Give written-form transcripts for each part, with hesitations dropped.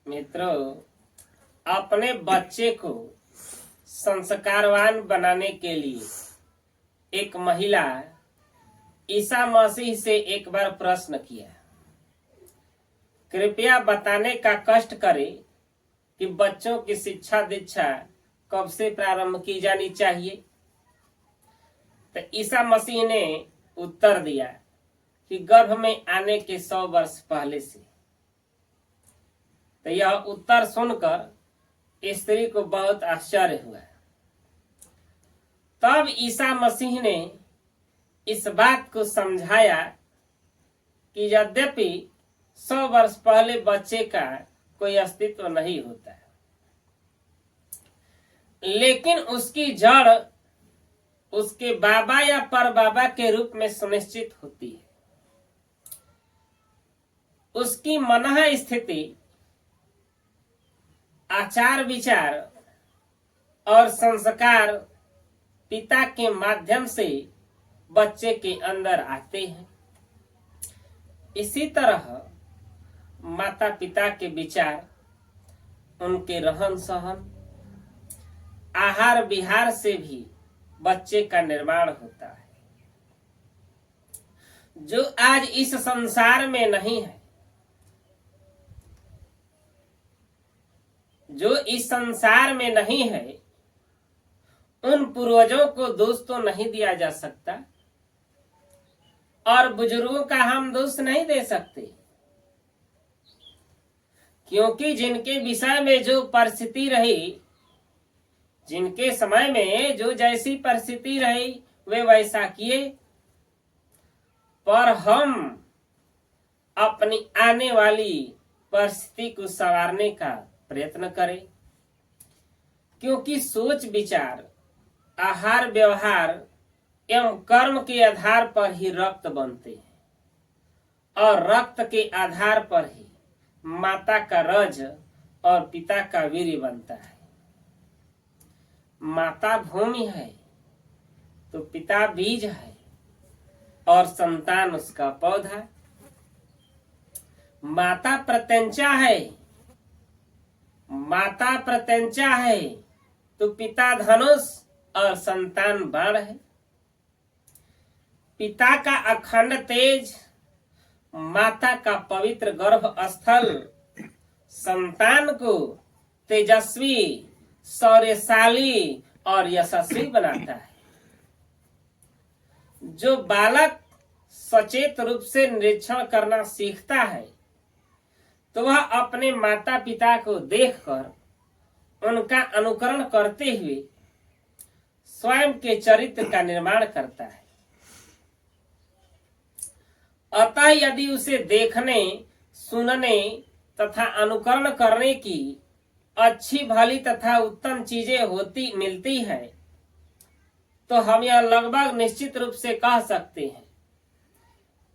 मित्रों, अपने बच्चे को संस्कारवान बनाने के लिए एक महिला ईसा मसीह से एक बार प्रश्न किया। कृपया बताने का कष्ट करें कि बच्चों की शिक्षा दीक्षा कब से प्रारंभ की जानी चाहिए। तो ईसा मसीह ने उत्तर दिया कि गर्भ में आने के 100 वर्ष पहले से। तो यह उत्तर सुनकर स्त्री को बहुत आश्चर्य हुआ। तब ईसा मसीह ने इस बात को समझाया कि यद्यपि 100 वर्ष पहले बच्चे का कोई अस्तित्व नहीं होता, लेकिन उसकी जड़ उसके बाबा या परबाबा के रूप में सुनिश्चित होती है। उसकी मनः स्थिति, आचार विचार और संस्कार पिता के माध्यम से बच्चे के अंदर आते हैं। इसी तरह माता पिता के विचार, उनके रहन सहन, आहार विहार से भी बच्चे का निर्माण होता है। जो आज इस संसार में नहीं है, जो इस संसार में नहीं है, उन पूर्वजों को दोष तो नहीं दिया जा सकता और बुजुर्गों का हम दोष नहीं दे सकते, क्योंकि जिनके विषय में जो परिस्थिति रही, जिनके समय में जो जैसी परिस्थिति रही वे वैसा किए। पर हम अपनी आने वाली परिस्थिति को संवारने का प्रयत्न करें, क्योंकि सोच विचार, आहार व्यवहार एवं कर्म के आधार पर ही रक्त बनते हैं और रक्त के आधार पर ही माता का रज और पिता का वीर्य बनता है। माता भूमि है तो पिता बीज है और संतान उसका पौधा। माता प्रत्यंचा है, माता प्रत्यंचा है तो पिता धनुष और संतान बाण है। पिता का अखंड तेज, माता का पवित्र गर्भ स्थल संतान को तेजस्वी, शौर्यशाली और यशस्वी बनाता है। जो बालक सचेत रूप से निरीक्षण करना सीखता है तो वह अपने माता पिता को देखकर उनका अनुकरण करते हुए स्वयं के चरित्र का निर्माण करता है। अतः यदि उसे देखने, सुनने तथा अनुकरण करने की अच्छी भली तथा उत्तम चीजें मिलती है, तो हम यह लगभग निश्चित रूप से कह सकते हैं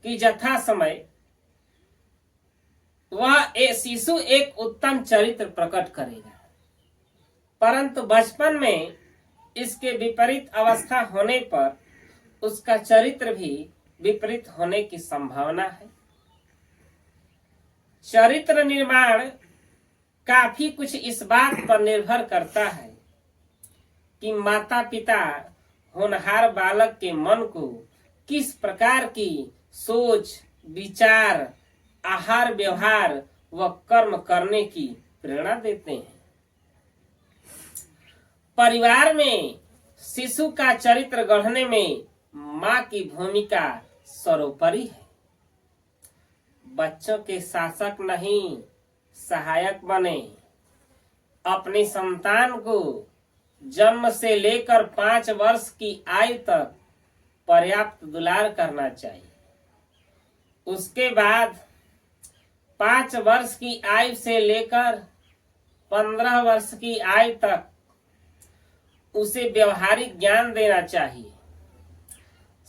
कि यथा समय वह शिशु एक उत्तम चरित्र प्रकट करेगा। परंतु बचपन में इसके विपरीत अवस्था होने पर उसका चरित्र भी विपरीत होने की संभावना है। चरित्र निर्माण काफी कुछ इस बात पर निर्भर करता है कि माता पिता होनहार बालक के मन को किस प्रकार की सोच, विचार, आहार व्यवहार व कर्म करने की प्रेरणा देते हैं। परिवार में शिशु का चरित्र गढ़ने में माँ की भूमिका सर्वोपरि है। बच्चों के शासक नहीं, सहायक बने। अपनी संतान को जन्म से लेकर 5 वर्ष की आयु तक पर्याप्त दुलार करना चाहिए। उसके बाद 5 वर्ष की आयु से लेकर 15 वर्ष की आयु तक उसे व्यवहारिक ज्ञान देना चाहिए।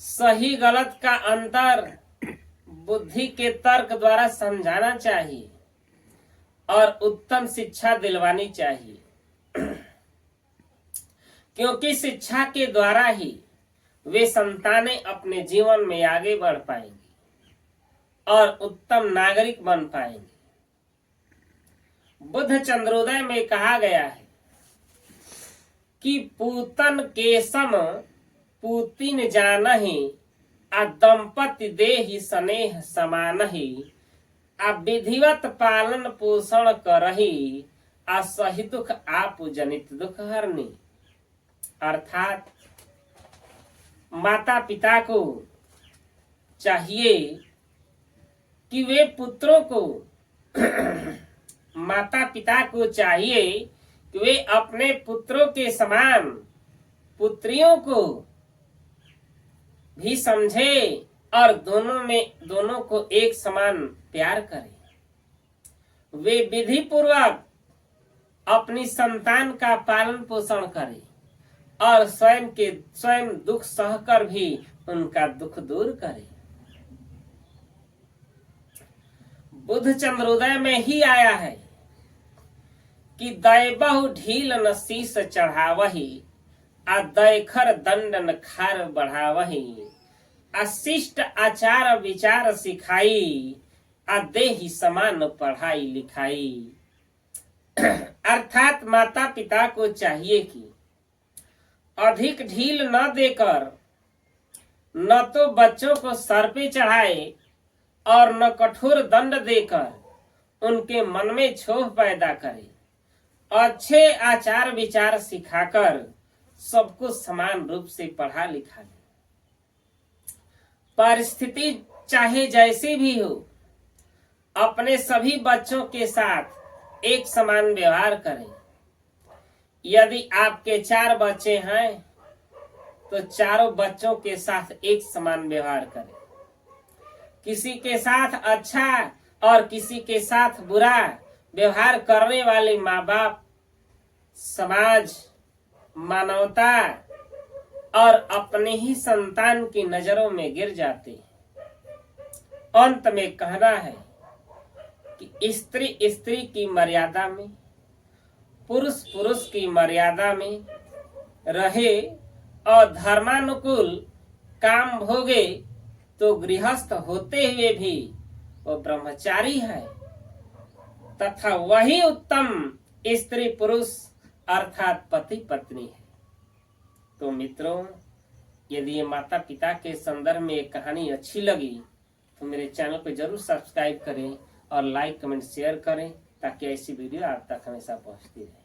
सही गलत का अंतर बुद्धि के तर्क द्वारा समझाना चाहिए और उत्तम शिक्षा दिलवानी चाहिए, क्योंकि शिक्षा के द्वारा ही वे संतानें अपने जीवन में आगे बढ़ पाएंगी और उत्तम नागरिक बन पाएंगे। बुध चंद्रोदय में कहा गया है कि पूतन के सम पूतिन जानहि, आ दंपति देहि स्नेह समानहि, आ विधिवत पालन पोषण करहि, आ सही दुख आप जनित दुख हरनी। अर्थात माता पिता को चाहिए कि वे पुत्रों को माता पिता को चाहिए कि वे अपने पुत्रों के समान पुत्रियों को भी समझे और दोनों को एक समान प्यार करें। वे विधि पूर्वक अपनी संतान का पालन पोषण करें और स्वयं दुख सहकर भी उनका दुख दूर करें। बुध चंद्रोदय में ही आया है कि दैबहु ढील न शीस चढ़ावही, आ दैखर दंड न खार बढ़ावही, आ शिष्ट आचार विचार सिखाई, आ देहि समान पढ़ाई लिखाई। अर्थात माता पिता को चाहिए कि अधिक ढील न देकर न तो बच्चों को सर पे चढ़ाए और न कठोर दंड देकर उनके मन में क्षोभ पैदा करे। अच्छे आचार विचार सिखाकर सबको समान रूप से पढ़ा लिखा दे। परिस्थिति चाहे जैसी भी हो, अपने सभी बच्चों के साथ एक समान व्यवहार करें। यदि आपके 4 बच्चे हैं तो चारों बच्चों के साथ एक समान व्यवहार करें। किसी के साथ अच्छा और किसी के साथ बुरा व्यवहार करने वाले माँ बाप समाज, मानवता और अपने ही संतान की नजरों में गिर जाते हैं। अंत में कहना है कि स्त्री की मर्यादा में, पुरुष की मर्यादा में रहे और धर्मानुकूल काम भोगे तो गृहस्थ होते हुए भी वो ब्रह्मचारी है, तथा वही उत्तम स्त्री पुरुष अर्थात पति पत्नी है। तो मित्रों, यदि ये माता पिता के संदर्भ में एक कहानी अच्छी लगी तो मेरे चैनल को जरूर सब्सक्राइब करें और लाइक कमेंट शेयर करें ताकि ऐसी वीडियो आप तक हमेशा पहुंचती रहे।